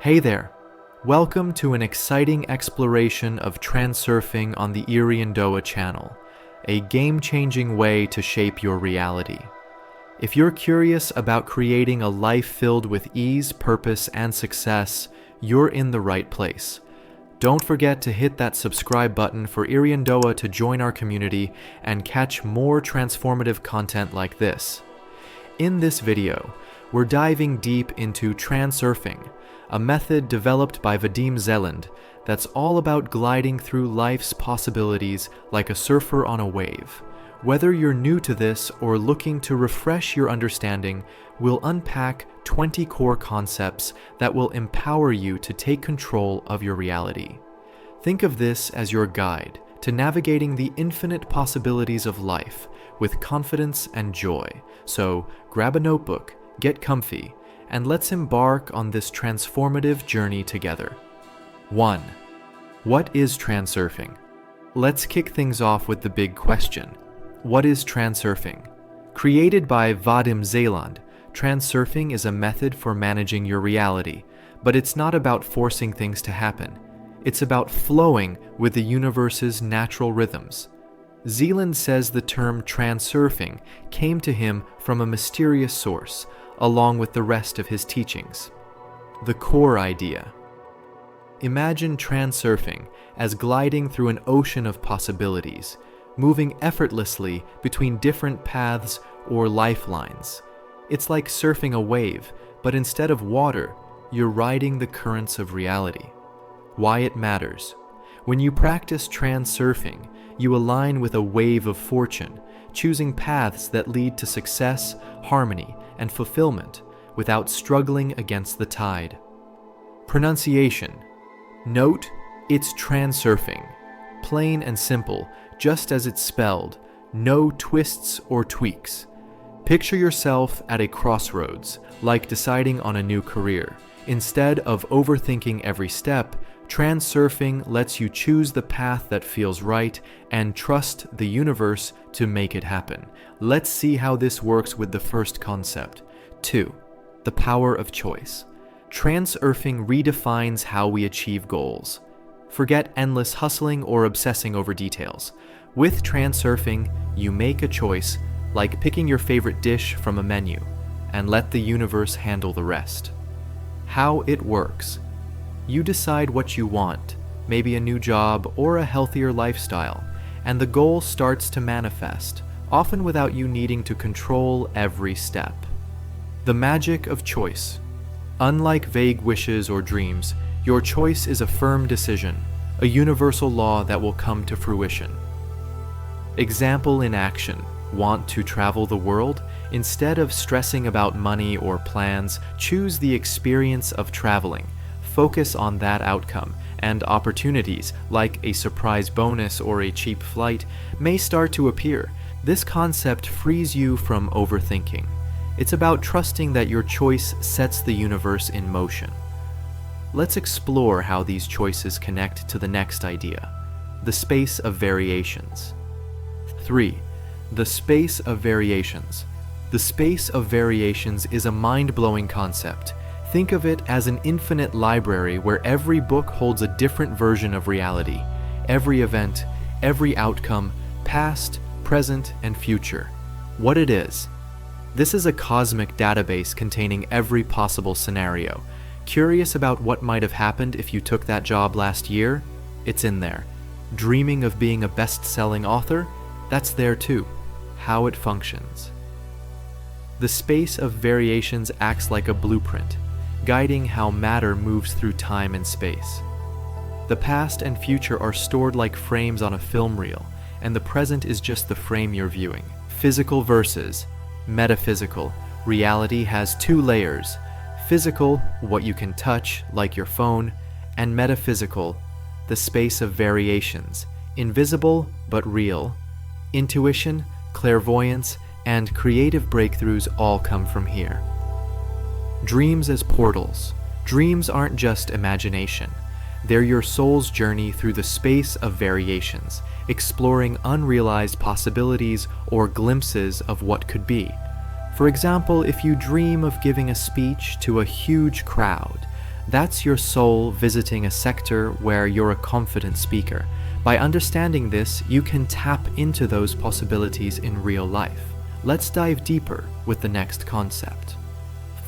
Hey there! Welcome to an exciting exploration of transurfing on the Iriondoa channel, a game-changing way to shape your reality. If you're curious about creating a life filled with ease, purpose, and success, you're in the right place. Don't forget to hit that subscribe button for Iriondoa to join our community and catch more transformative content like this. In this video, we're diving deep into transurfing, a method developed by Vadim Zeland that's all about gliding through life's possibilities like a surfer on a wave. Whether you're new to this or looking to refresh your understanding, we'll unpack 20 core concepts that will empower you to take control of your reality. Think of this as your guide to navigating the infinite possibilities of life with confidence and joy. So grab a notebook, get comfy, and let's embark on this transformative journey together. 1. What is transurfing? Let's kick things off with the big question. What is transurfing? Created by Vadim Zeland, transurfing is a method for managing your reality, but it's not about forcing things to happen. It's about flowing with the universe's natural rhythms. Zeland says the term transurfing came to him from a mysterious source, along with the rest of his teachings. The core idea. Imagine transurfing as gliding through an ocean of possibilities, moving effortlessly between different paths or lifelines. It's like surfing a wave, but instead of water, you're riding the currents of reality. Why it matters. When you practice transurfing, you align with a wave of fortune, choosing paths that lead to success, harmony, and fulfillment without struggling against the tide. Pronunciation. Note, it's transurfing. Plain and simple, just as it's spelled, no twists or tweaks. Picture yourself at a crossroads, like deciding on a new career. Instead of overthinking every step, transurfing lets you choose the path that feels right and trust the universe to make it happen. Let's see how this works with the first concept. 2. The power of choice. Transurfing redefines how we achieve goals. Forget endless hustling or obsessing over details. With transurfing, you make a choice, like picking your favorite dish from a menu, and let the universe handle the rest. How it works. You decide what you want, maybe a new job or a healthier lifestyle, and the goal starts to manifest, often without you needing to control every step. The magic of choice. Unlike vague wishes or dreams, your choice is a firm decision, a universal law that will come to fruition. Example in action. Want to travel the world? Instead of stressing about money or plans, choose the experience of traveling. Focus on that outcome, and opportunities, like a surprise bonus or a cheap flight, may start to appear. This concept frees you from overthinking. It's about trusting that your choice sets the universe in motion. Let's explore how these choices connect to the next idea, the space of variations. 3. The space of variations. The space of variations is a mind-blowing concept. Think of it as an infinite library where every book holds a different version of reality, every event, every outcome, past, present, and future. What it is. This is a cosmic database containing every possible scenario. Curious about what might have happened if you took that job last year? It's in there. Dreaming of being a best-selling author? That's there too. How it functions. The space of variations acts like a blueprint, guiding how matter moves through time and space. The past and future are stored like frames on a film reel, and the present is just the frame you're viewing. Physical versus metaphysical. Reality has two layers. Physical, what you can touch, like your phone, and metaphysical, the space of variations, invisible but real. Intuition, clairvoyance, and creative breakthroughs all come from here. Dreams as portals. Dreams aren't just imagination. They're your soul's journey through the space of variations, exploring unrealized possibilities or glimpses of what could be. For example, if you dream of giving a speech to a huge crowd, that's your soul visiting a sector where you're a confident speaker. By understanding this, you can tap into those possibilities in real life. Let's dive deeper with the next concept.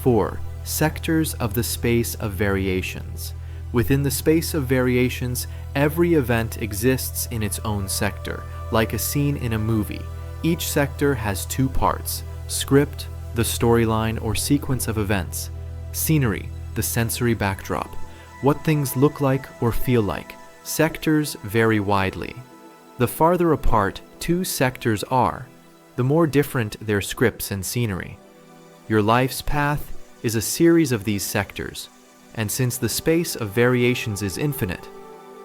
4. Sectors of the space of variations. Within the space of variations, every event exists in its own sector, like a scene in a movie. Each sector has two parts: script, the storyline or sequence of events; scenery, the sensory backdrop, what things look like or feel like. Sectors vary widely. The farther apart two sectors are, the more different their scripts and scenery. Your life's path is a series of these sectors, and since the space of variations is infinite,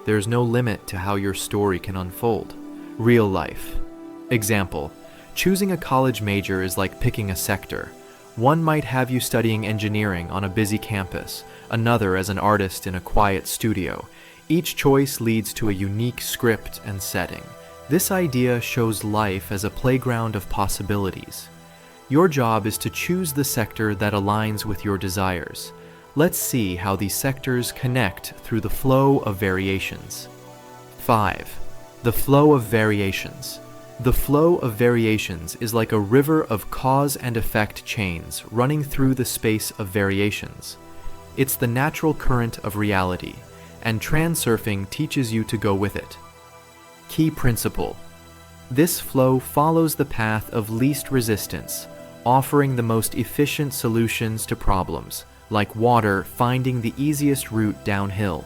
there's no limit to how your story can unfold. Real life. Example: choosing a college major is like picking a sector. One might have you studying engineering on a busy campus, another as an artist in a quiet studio. Each choice leads to a unique script and setting. This idea shows life as a playground of possibilities. Your job is to choose the sector that aligns with your desires. Let's see how these sectors connect through the flow of variations. 5. The flow of variations. The flow of variations is like a river of cause and effect chains running through the space of variations. It's the natural current of reality, and transurfing teaches you to go with it. Key principle. This flow follows the path of least resistance, offering the most efficient solutions to problems, like water finding the easiest route downhill.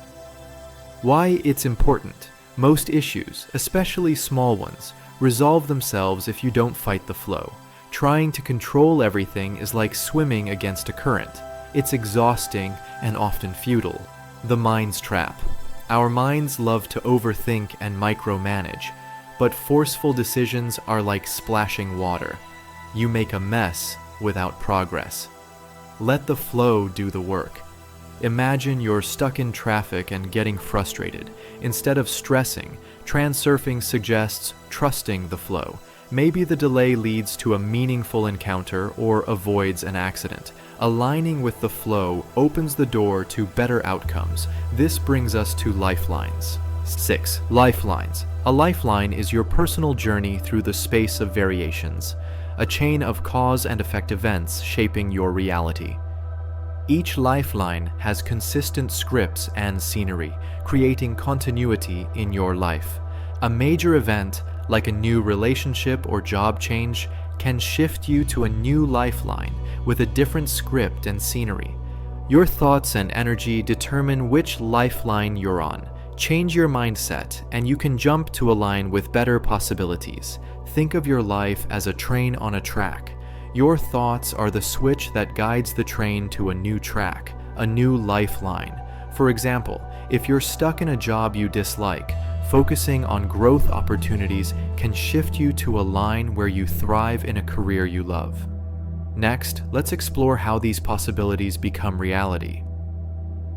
Why it's important. Most issues, especially small ones, resolve themselves if you don't fight the flow. Trying to control everything is like swimming against a current. It's exhausting and often futile. The mind's trap. Our minds love to overthink and micromanage, but forceful decisions are like splashing water. You make a mess without progress. Let the flow do the work. Imagine you're stuck in traffic and getting frustrated. Instead of stressing, transurfing suggests trusting the flow. Maybe the delay leads to a meaningful encounter or avoids an accident. Aligning with the flow opens the door to better outcomes. This brings us to lifelines. 6. Lifelines. A lifeline is your personal journey through the space of variations, a chain of cause and effect events shaping your reality. Each lifeline has consistent scripts and scenery, creating continuity in your life. A major event, like a new relationship or job change, can shift you to a new lifeline with a different script and scenery. Your thoughts and energy determine which lifeline you're on. Change your mindset, and you can jump to a line with better possibilities. Think of your life as a train on a track. Your thoughts are the switch that guides the train to a new track, a new lifeline. For example, if you're stuck in a job you dislike, focusing on growth opportunities can shift you to a line where you thrive in a career you love. Next, let's explore how these possibilities become reality.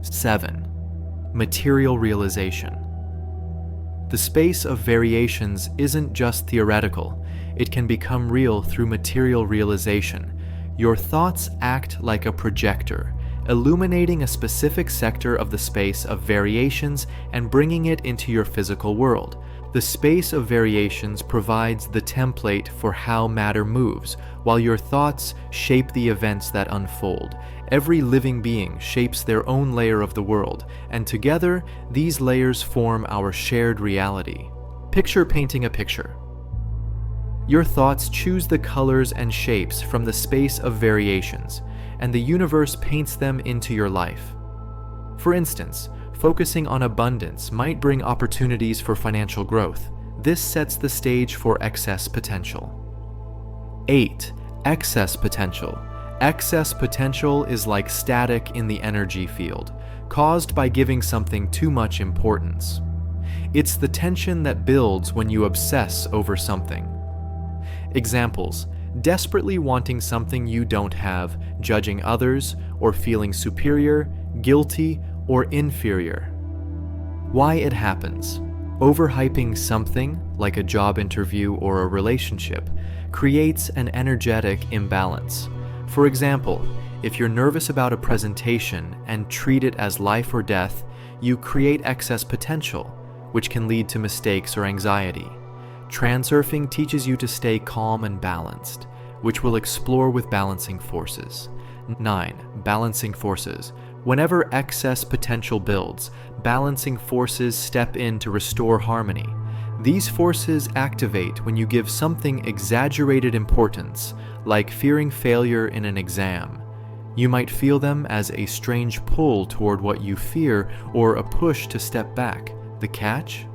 7. Material realization. The space of variations isn't just theoretical. It can become real through material realization. Your thoughts act like a projector, illuminating a specific sector of the space of variations and bringing it into your physical world. The space of variations provides the template for how matter moves, while your thoughts shape the events that unfold. Every living being shapes their own layer of the world, and together, these layers form our shared reality. Picture painting a picture. Your thoughts choose the colors and shapes from the space of variations, and the universe paints them into your life. For instance, focusing on abundance might bring opportunities for financial growth. This sets the stage for excess potential. 8. Excess potential. Excess potential is like static in the energy field, caused by giving something too much importance. It's the tension that builds when you obsess over something. Examples: desperately wanting something you don't have, judging others, or feeling superior, guilty, or inferior. Why it happens. Overhyping something, like a job interview or a relationship, creates an energetic imbalance. For example, if you're nervous about a presentation and treat it as life or death, you create excess potential, which can lead to mistakes or anxiety. Transurfing teaches you to stay calm and balanced, which we'll explore with balancing forces. 9. Balancing forces. Whenever excess potential builds, balancing forces step in to restore harmony. These forces activate when you give something exaggerated importance, like fearing failure in an exam. You might feel them as a strange pull toward what you fear or a push to step back. The catch?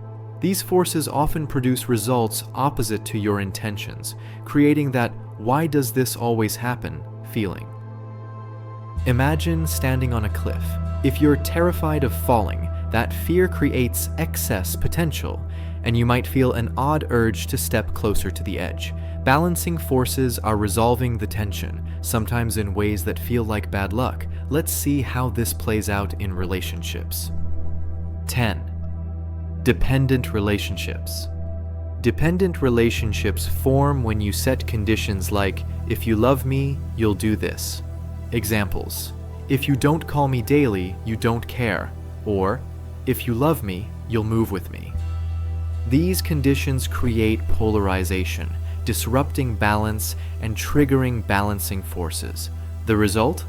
These forces often produce results opposite to your intentions, creating that "why does this always happen" feeling. Imagine standing on a cliff. If you're terrified of falling, that fear creates excess potential, and you might feel an odd urge to step closer to the edge. Balancing forces are resolving the tension, sometimes in ways that feel like bad luck. Let's see how this plays out in relationships. 10. Dependent relationships. Dependent relationships form when you set conditions like, "If you love me, you'll do this." Examples: "If you don't call me daily, you don't care," or "If you love me, you'll move with me." These conditions create polarization, disrupting balance and triggering balancing forces. The result?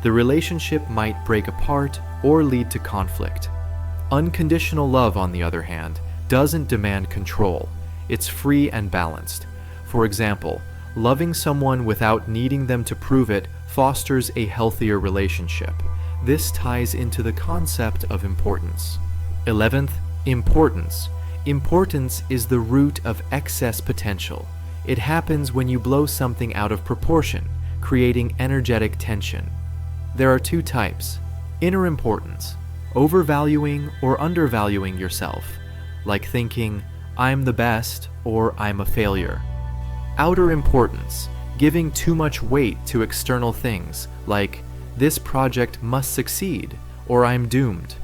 The relationship might break apart or lead to conflict. Unconditional love, on the other hand, doesn't demand control. It's free and balanced. For example, loving someone without needing them to prove it fosters a healthier relationship. This ties into the concept of importance. 11th, importance. Importance is the root of excess potential. It happens when you blow something out of proportion, creating energetic tension. There are two types: inner importance, overvaluing or undervaluing yourself, like thinking, "I'm the best" or "I'm a failure." Outer importance, giving too much weight to external things, like "this project must succeed" or "I'm doomed."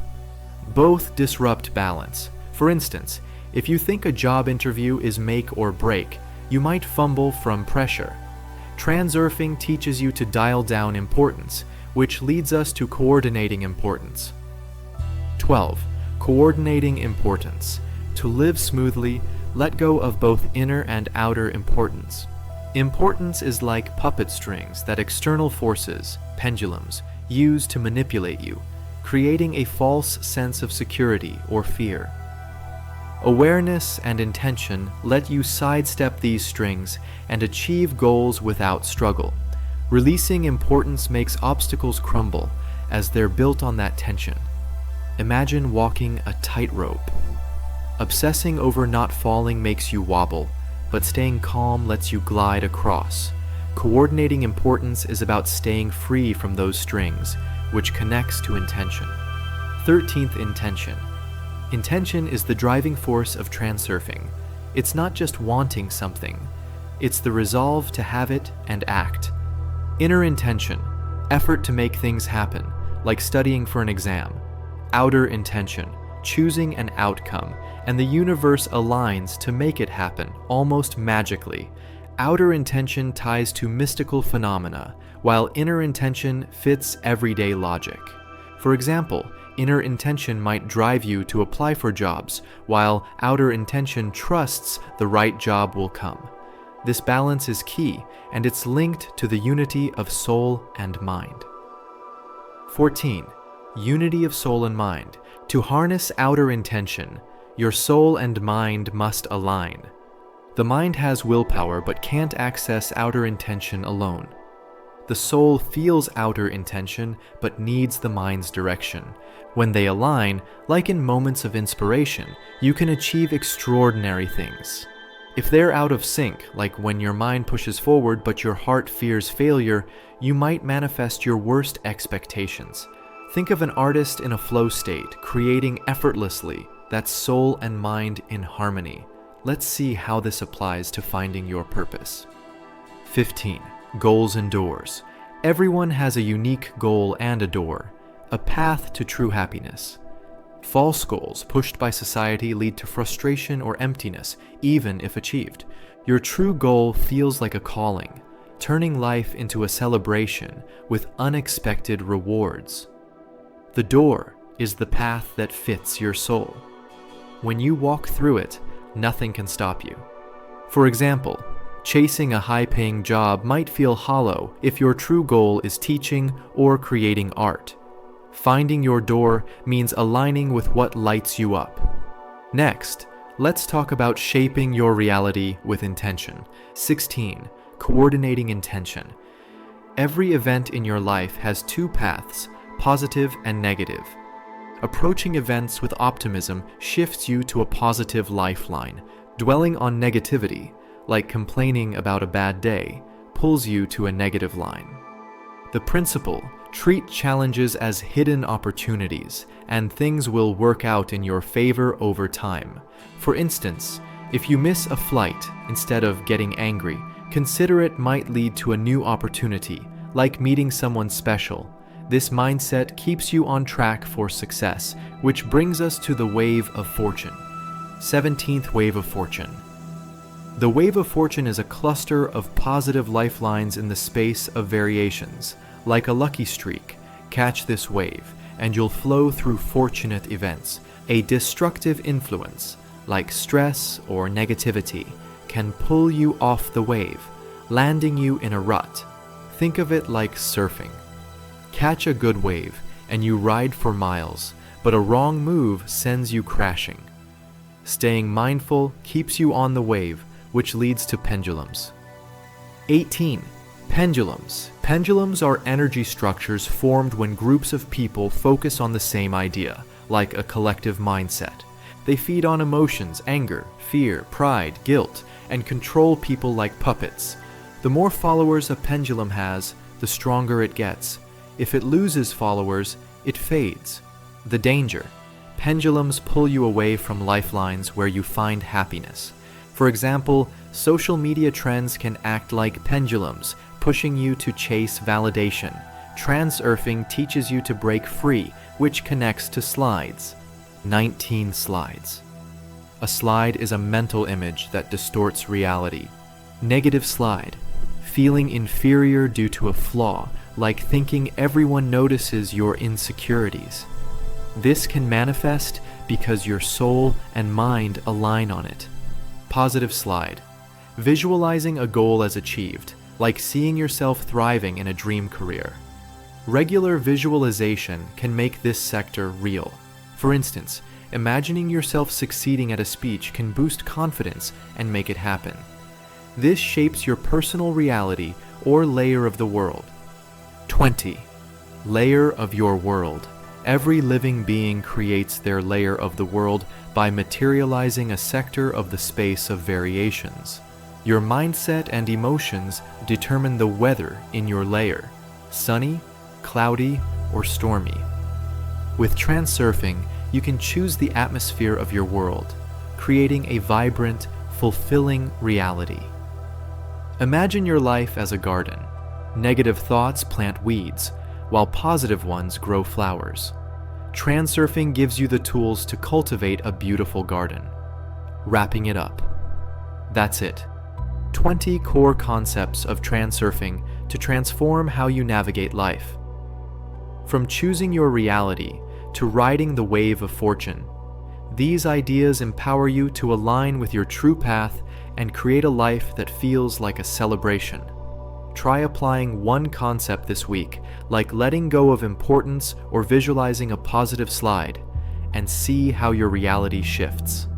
Both disrupt balance. For instance, if you think a job interview is make or break, you might fumble from pressure. Transurfing teaches you to dial down importance, which leads us to coordinating importance. 12. Coordinating importance. To live smoothly, let go of both inner and outer importance. Importance is like puppet strings that external forces, pendulums, use to manipulate you, creating a false sense of security or fear. Awareness and intention let you sidestep these strings and achieve goals without struggle. Releasing importance makes obstacles crumble, as they're built on that tension. Imagine walking a tightrope. Obsessing over not falling makes you wobble, but staying calm lets you glide across. Coordinating importance is about staying free from those strings, which connects to intention. 13th, intention. Intention is the driving force of transurfing. It's not just wanting something, it's the resolve to have it and act. Inner intention, effort to make things happen, like studying for an exam. Outer intention, choosing an outcome, and the universe aligns to make it happen, almost magically. Outer intention ties to mystical phenomena, while inner intention fits everyday logic. For example, inner intention might drive you to apply for jobs, while outer intention trusts the right job will come. This balance is key, and it's linked to the unity of soul and mind. 14. Unity of soul and mind. To harness outer intention, your soul and mind must align. The mind has willpower but can't access outer intention alone. The soul feels outer intention but needs the mind's direction. When they align, like in moments of inspiration, you can achieve extraordinary things. If they're out of sync, like when your mind pushes forward but your heart fears failure, you might manifest your worst expectations. Think of an artist in a flow state, creating effortlessly, that's soul and mind in harmony. Let's see how this applies to finding your purpose. 15. Goals and doors. Everyone has a unique goal and a door, a path to true happiness. False goals pushed by society lead to frustration or emptiness, even if achieved. Your true goal feels like a calling, turning life into a celebration with unexpected rewards. The door is the path that fits your soul. When you walk through it, nothing can stop you. For example, chasing a high-paying job might feel hollow if your true goal is teaching or creating art. Finding your door means aligning with what lights you up. Next, let's talk about shaping your reality with intention. 16. Coordinating intention. Every event in your life has two paths, positive and negative. Approaching events with optimism shifts you to a positive lifeline. Dwelling on negativity, like complaining about a bad day, pulls you to a negative line. The principle: treat challenges as hidden opportunities, and things will work out in your favor over time. For instance, if you miss a flight, instead of getting angry, consider it might lead to a new opportunity, like meeting someone special. This mindset keeps you on track for success, which brings us to the wave of fortune. 17th wave of fortune. The wave of fortune is a cluster of positive lifelines in the space of variations. Like a lucky streak, catch this wave, and you'll flow through fortunate events. A destructive influence, like stress or negativity, can pull you off the wave, landing you in a rut. Think of it like surfing. Catch a good wave, and you ride for miles, but a wrong move sends you crashing. Staying mindful keeps you on the wave, which leads to pendulums. 18. Pendulums. Pendulums are energy structures formed when groups of people focus on the same idea, like a collective mindset. They feed on emotions, anger, fear, pride, guilt, and control people like puppets. The more followers a pendulum has, the stronger it gets. If it loses followers, it fades. The danger: pendulums pull you away from lifelines where you find happiness. For example, social media trends can act like pendulums, pushing you to chase validation. Transurfing teaches you to break free, which connects to slides. 19 slides. A slide is a mental image that distorts reality. Negative slide. Feeling inferior due to a flaw, like thinking everyone notices your insecurities. This can manifest because your soul and mind align on it. Positive slide. Visualizing a goal as achieved, like seeing yourself thriving in a dream career. Regular visualization can make this sector real. For instance, imagining yourself succeeding at a speech can boost confidence and make it happen. This shapes your personal reality or layer of the world. 20. Layer of your world. Every living being creates their layer of the world by materializing a sector of the space of variations. Your mindset and emotions determine the weather in your layer: sunny, cloudy, or stormy. With Transurfing, you can choose the atmosphere of your world, creating a vibrant, fulfilling reality. Imagine your life as a garden. Negative thoughts plant weeds, while positive ones grow flowers. Transurfing gives you the tools to cultivate a beautiful garden. Wrapping it up. That's it. 20 core concepts of Transurfing to transform how you navigate life. From choosing your reality to riding the wave of fortune, these ideas empower you to align with your true path and create a life that feels like a celebration. Try applying one concept this week, like letting go of importance or visualizing a positive slide, and see how your reality shifts.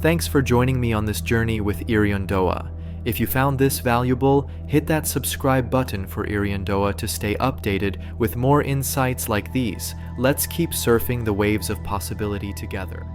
Thanks for joining me on this journey with Iriondoa. If you found this valuable, hit that subscribe button for Iriondoa to stay updated with more insights like these. Let's keep surfing the waves of possibility together.